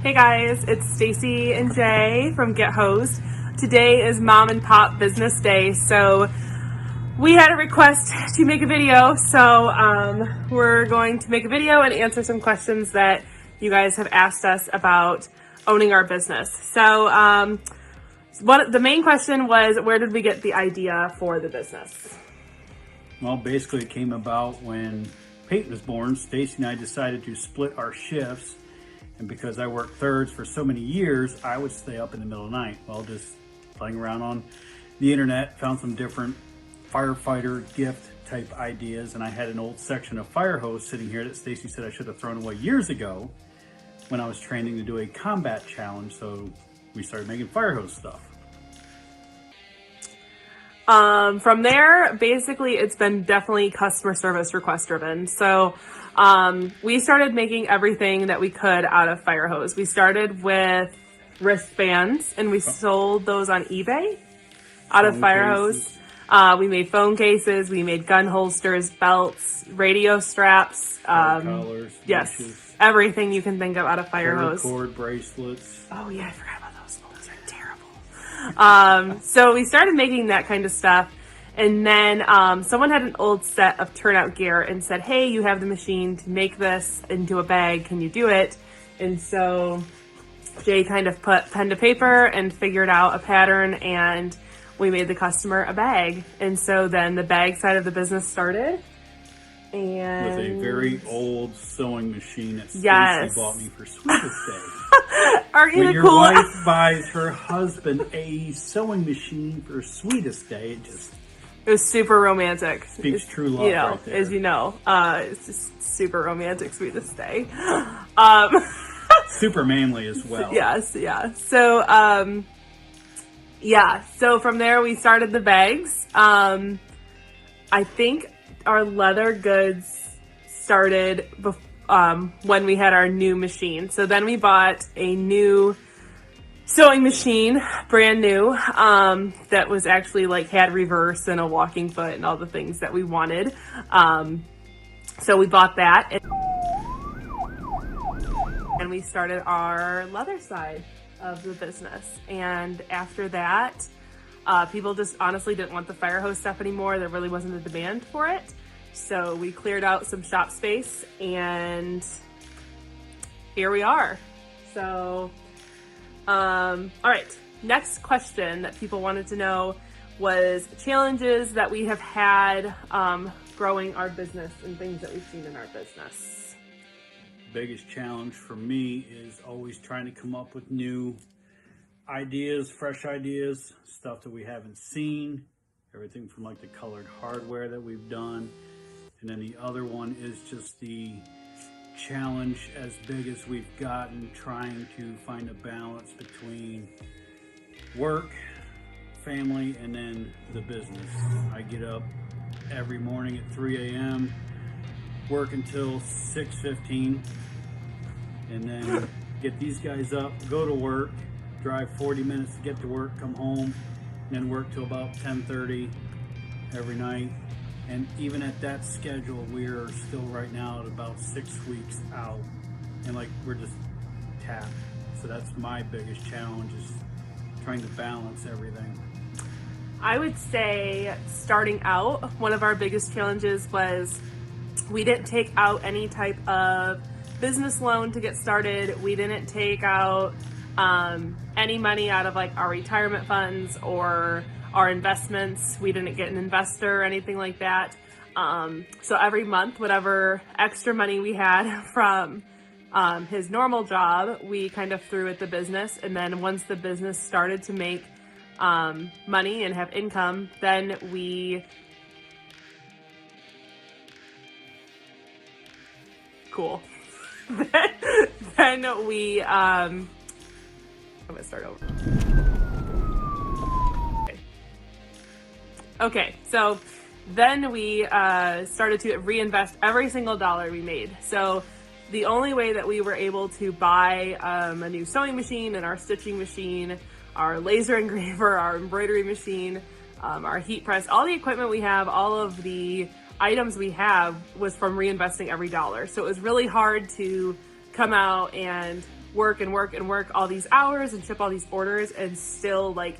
Hey guys, it's Stacy and Jay from Get Hosed. Today is Mom and Pop Business Day, so we had a request to make a video, so we're going to make a video and answer some questions that you guys have asked us about owning our business. So the main question was, where did we get the idea for the business? Well, basically it came about when Peyton was born. Stacy and I decided to split our shifts, and because I worked thirds for so many years, I would stay up in the middle of the night. Well, just playing around on the internet, found some different firefighter gift type ideas, and I had an old section of fire hose sitting here that Stacy said I should have thrown away years ago when I was training to do a combat challenge, so we started making fire hose stuff. From there, basically, it's been definitely customer service request driven. So we started making everything that we could out of fire hose. We started with wristbands, and we sold those on eBay out of fire hose. We made phone cases, we made gun holsters, belts, radio straps, Collars, yes, leashes, everything you can think of out of fire hose. paracord bracelets. Oh yeah, I forgot about those. Those are terrible. So we started making that kind of stuff, and then someone had an old set of turnout gear and said, hey, you have the machine to make this into a bag, can you do it? And so Jay kind of put pen to paper and figured out a pattern, and we made the customer a bag. And so then the bag side of the business started. And with a very old sewing machine that Stacy bought me for Sweetest Day. Aren't you when the your cool? wife buys her husband a sewing machine for Sweetest Day, it was super romantic. Speaks true love, right there. As you know, it's just super romantic, Sweetest Day. Super manly as well. Yes, yeah. So, so from there we started the bags. I think our leather goods started when we had our new machine. So then we bought a new sewing machine, brand new, that was actually had reverse and a walking foot and all the things that we wanted. So we bought that, and we started our leather side of the business. And after that, people just honestly didn't want the fire hose stuff anymore. There really wasn't a demand for it. So we cleared out some shop space, and here we are. So, all right. Next question that people wanted to know was challenges that we have had growing our business and things that we've seen in our business. Biggest challenge for me is always trying to come up with new ideas, fresh ideas, stuff that we haven't seen, everything from the colored hardware that we've done. And then the other one is just the challenge as big as we've gotten, trying to find a balance between work, family, and then the business. I get up every morning at 3 a.m., work until 6:15, and then get these guys up, go to work, drive 40 minutes to get to work, come home, and then work till about 10:30 every night. And even at that schedule, we're still right now at about 6 weeks out, and we're just tapped. So that's my biggest challenge, is trying to balance everything. I would say starting out, one of our biggest challenges was we didn't take out any type of business loan to get started. We didn't take out any money out of our retirement funds or our investments. We didn't get an investor or anything like that. So every month, whatever extra money we had from his normal job, we kind of threw at the business. And then once the business started to make money and have income, then we then we I'm gonna start over. Okay, so then we started to reinvest every single dollar we made. So the only way that we were able to buy a new sewing machine and our stitching machine, our laser engraver, our embroidery machine, our heat press, all the equipment we have, all of the items we have was from reinvesting every dollar. So it was really hard to come out and work and work and work all these hours and ship all these orders and still like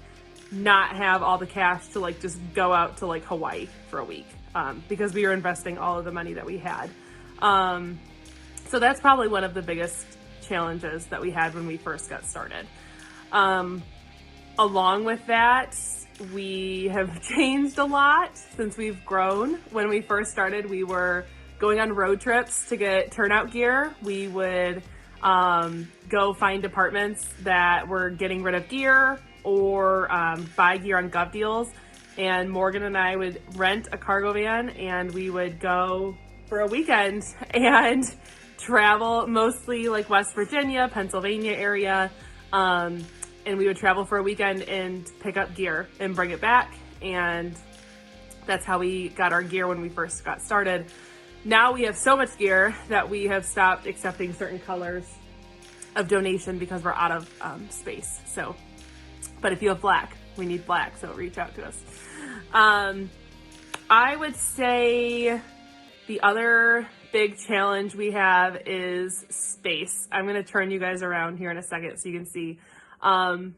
not have all the cash to like just go out to like Hawaii for a week, because we were investing all of the money that we had. So that's probably one of the biggest challenges that we had when we first got started. Along with that, we have changed a lot since we've grown. When we first started, we were going on road trips to get turnout gear. We would go find departments that were getting rid of gear or buy gear on Gov Deals. And Morgan and I would rent a cargo van and we would go for a weekend and travel mostly like West Virginia, Pennsylvania area. And we would travel for a weekend and pick up gear and bring it back. And that's how we got our gear when we first got started. Now we have so much gear that we have stopped accepting certain colors of donation because we're out of space. So, but if you have black, we need black, so reach out to us. I would say the other big challenge we have is space. I'm going to turn you guys around here in a second so you can see. A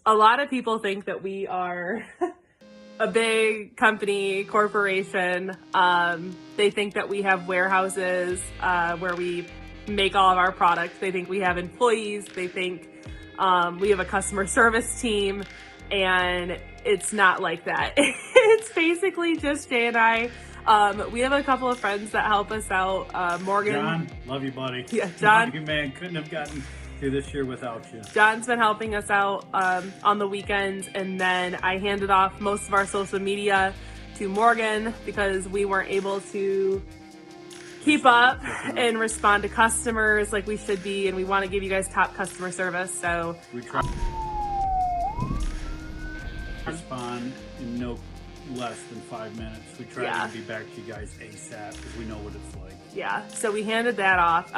lot of people think that we are a big company, corporation. They think that we have warehouses where we make all of our products. They think we have employees. They think we have a customer service team, and it's not like that. It's basically just Jay and I. We have a couple of friends that help us out. Morgan. John, love you, buddy. Yeah, John. Love you, man. Couldn't have gotten through this year without you. John's been helping us out on the weekends, and then I handed off most of our social media to Morgan because we weren't able to keep up and respond to customers like we should be, and we want to give you guys top customer service. So We try to respond in no less than 5 minutes. We try to be back to you guys ASAP because we know what it's like. Yeah, so we handed that off.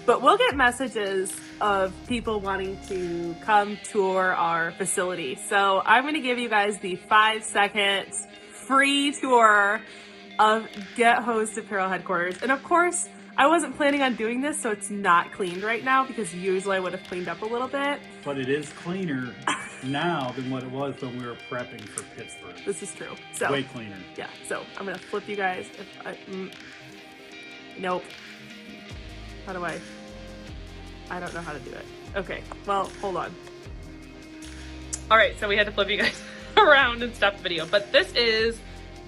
But we'll get messages of people wanting to come tour our facility. So I'm going to give you guys the 5-second free tour of Get Hosed Apparel headquarters. And of course, I wasn't planning on doing this, so it's not cleaned right now because usually I would have cleaned up a little bit. But it is cleaner now than what it was when we were prepping for Pittsburgh. This is true. So way cleaner. Yeah, so I'm going to flip you guys. Nope. How do I don't know how to do it. Okay, well, hold on. All right, so we had to flip you guys around and stop the video, but this is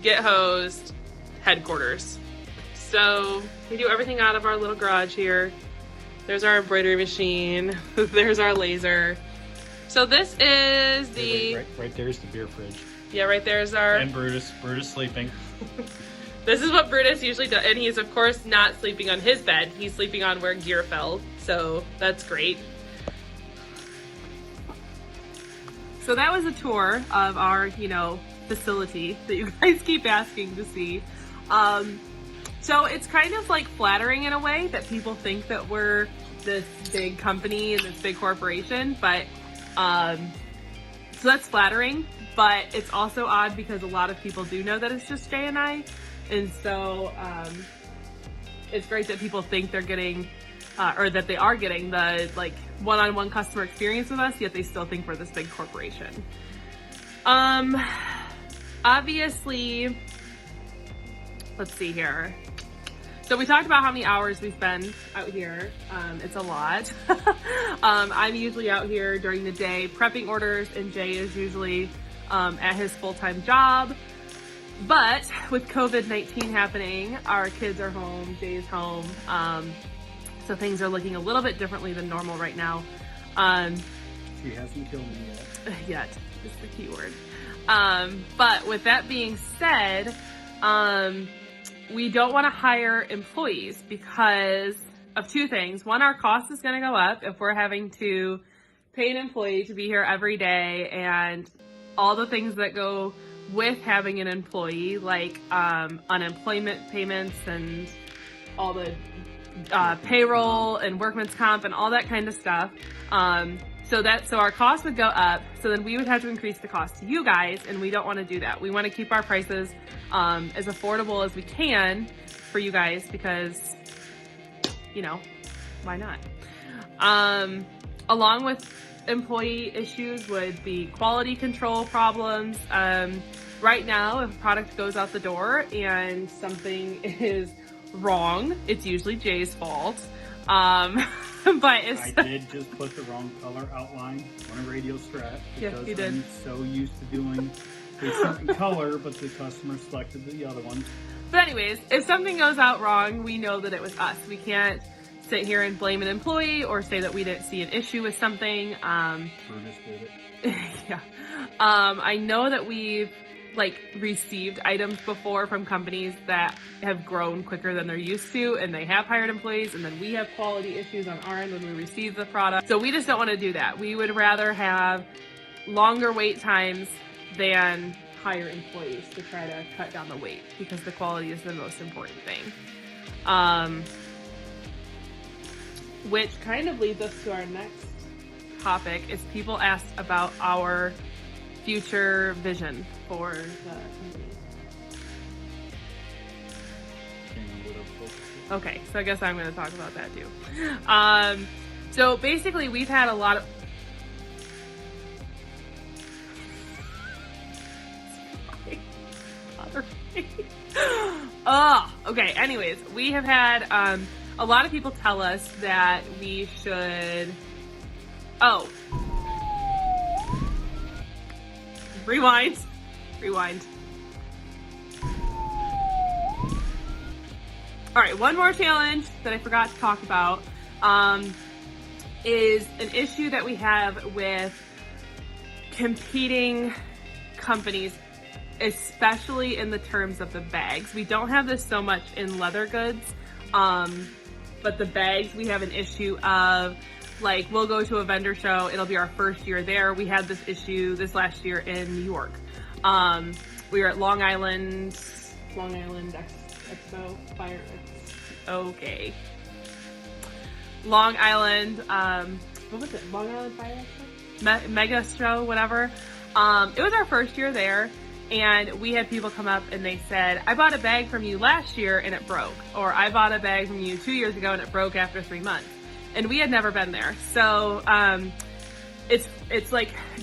Get Hosed headquarters. So we do everything out of our little garage here. There's our embroidery machine. There's our laser. So this is the... Right there's the beer fridge. Yeah, right there's our... And Brutus sleeping. This is what Brutus usually does, and he's of course not sleeping on his bed. He's sleeping on where gear fell, so that's great. So that was a tour of our, facility that you guys keep asking to see. So it's kind of like flattering in a way that people think that we're this big company and this big corporation, but so that's flattering, but it's also odd because a lot of people do know that it's just Jay and I. And so it's great that people think they're getting, or that they are getting the like one-on-one customer experience with us, yet they still think we're this big corporation. Obviously, let's see here. So we talked about how many hours we spend out here. It's a lot. I'm usually out here during the day prepping orders, and Jay is usually at his full-time job. But with COVID-19 happening, our kids are home, Jay is home, so things are looking a little bit differently than normal right now. She hasn't killed me yet. Yet is the key word. But with that being said, we don't want to hire employees because of two things. One, our cost is going to go up if we're having to pay an employee to be here every day, and all the things that go with having an employee, like unemployment payments and all the payroll and workman's comp and all that kind of stuff. So our costs would go up. So then we would have to increase the cost to you guys, and we don't want to do that. We want to keep our prices as affordable as we can for you guys because, why not? along with employee issues would be quality control problems. Right now, if a product goes out the door and something is wrong, it's usually Jay's fault. But I did just put the wrong color outline on a radio strap because you did. I'm so used to doing a certain color, but the customer selected the other one. But anyways, if something goes out wrong, we know that it was us. We can't sit here and blame an employee or say that we didn't see an issue with something. Brutus did it. Yeah. I know that we've received items before from companies that have grown quicker than they're used to, and they have hired employees, and then we have quality issues on our end when we receive the product. So we just don't want to do that. We would rather have longer wait times than hire employees to try to cut down the wait, because the quality is the most important thing. Which kind of leads us to our next topic, is people asked about our future vision for the company. Okay, so I guess I'm going to talk about that too. So basically, we've had a lot of... Oh, okay. Anyways, we have had a lot of people tell us that we should... Oh. Rewind. All right, one more challenge that I forgot to talk about is an issue that we have with competing companies, especially in the terms of the bags. We don't have this so much in leather goods, but the bags, we have an issue of, we'll go to a vendor show, it'll be our first year there. We had this issue this last year in New York. We were at Long Island Expo, Long Island, what was it? Long Island Fire Expo? Mega show, whatever. It was our first year there, and we had people come up and they said, I bought a bag from you last year and it broke. Or I bought a bag from you 2 years ago and it broke after 3 months. And we had never been there. So it's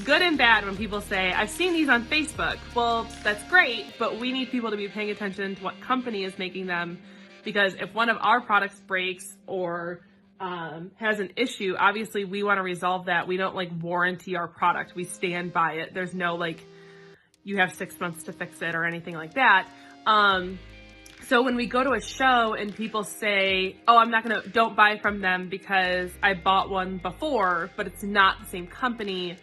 good and bad when people say, I've seen these on Facebook. Well, that's great, but we need people to be paying attention to what company is making them, because if one of our products breaks or has an issue, obviously we want to resolve that. We don't warranty our product. We stand by it. There's no you have 6 months to fix it or anything like that. So when we go to a show and people say, oh, don't buy from them because I bought one before, but it's not the same company.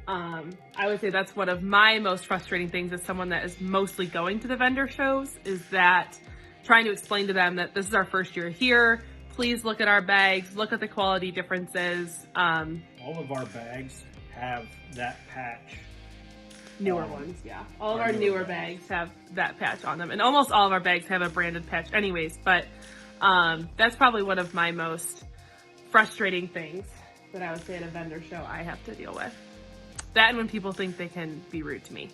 I would say that's one of my most frustrating things as someone that is mostly going to the vendor shows, is that trying to explain to them that this is our first year here. Please look at our bags, look at the quality differences. All of our bags have that patch. Newer ones, yeah. All of our newer bags have that patch on them. And almost all of our bags have a branded patch anyways. But that's probably one of my most frustrating things that I would say at a vendor show I have to deal with. That, and when people think they can be rude to me,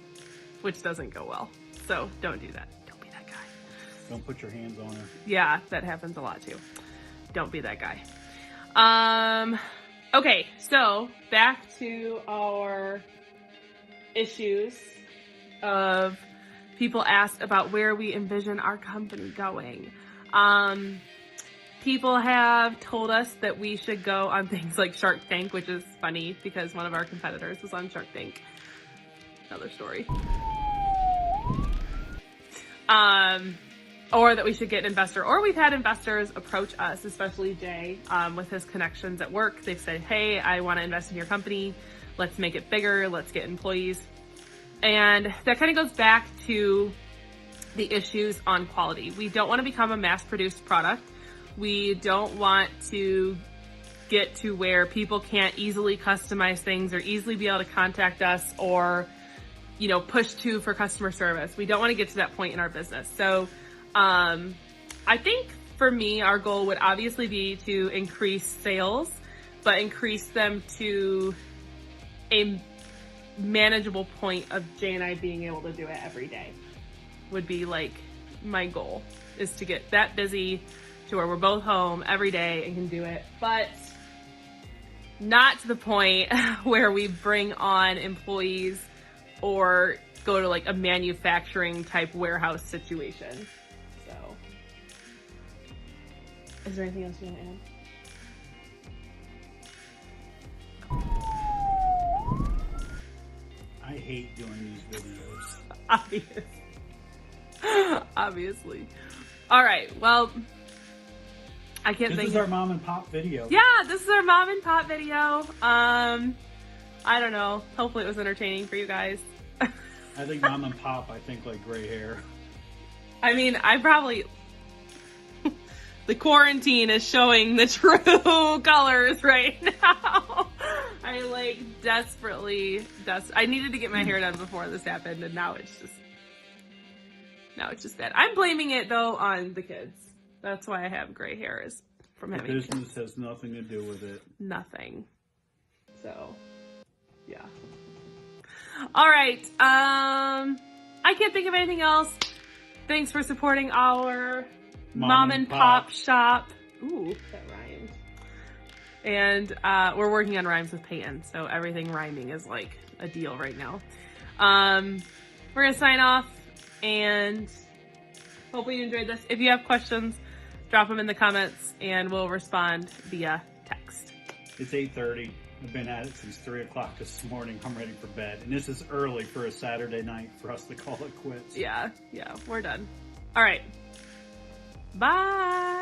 which doesn't go well. So don't do that. Don't be that guy. Don't put your hands on her. Yeah, that happens a lot too. Don't be that guy. Okay, so back to our issues of people asked about where we envision our company going. People have told us that we should go on things like Shark Tank, which is funny because one of our competitors was on Shark Tank. Another story. Or that we should get an investor. Or we've had investors approach us, especially Jay, with his connections at work. They've said, hey, I want to invest in your company. Let's make it bigger. Let's get employees. And that kind of goes back to the issues on quality. We don't want to become a mass-produced product. We don't want to get to where people can't easily customize things or easily be able to contact us or, push to for customer service. We don't want to get to that point in our business. So I think for me, our goal would obviously be to increase sales, but increase them to a manageable point of Jay and I being able to do it every day would be my goal, is to get that busy to where we're both home every day and can do it. But not to the point where we bring on employees or go to like a manufacturing type warehouse situation. So, is there anything else you want to add? I hate doing these videos. Obviously. All right. Well, I can't think. This is our mom and pop video. Yeah, this is our mom and pop video. I don't know. Hopefully it was entertaining for you guys. I think mom and pop, I think like gray hair. I mean, I probably... The quarantine is showing the true colors right now. I like desperately... I needed to get my hair done before this happened, and now it's just bad. I'm blaming it, though, on the kids. That's why I have gray hair, is from having kids. Business has nothing to do with it. Nothing. So, yeah. All right. I can't think of anything else. Thanks for supporting our mom and pop shop. Ooh, that rhymed. And we're working on rhymes with Peyton, so everything rhyming is like a deal right now. We're gonna sign off, and hopefully you enjoyed this. If you have questions, drop them in the comments, and we'll respond via text. It's 8:30. I've been at it since 3 o'clock this morning. I'm ready for bed. And this is early for a Saturday night for us to call it quits. Yeah, we're done. All right. Bye.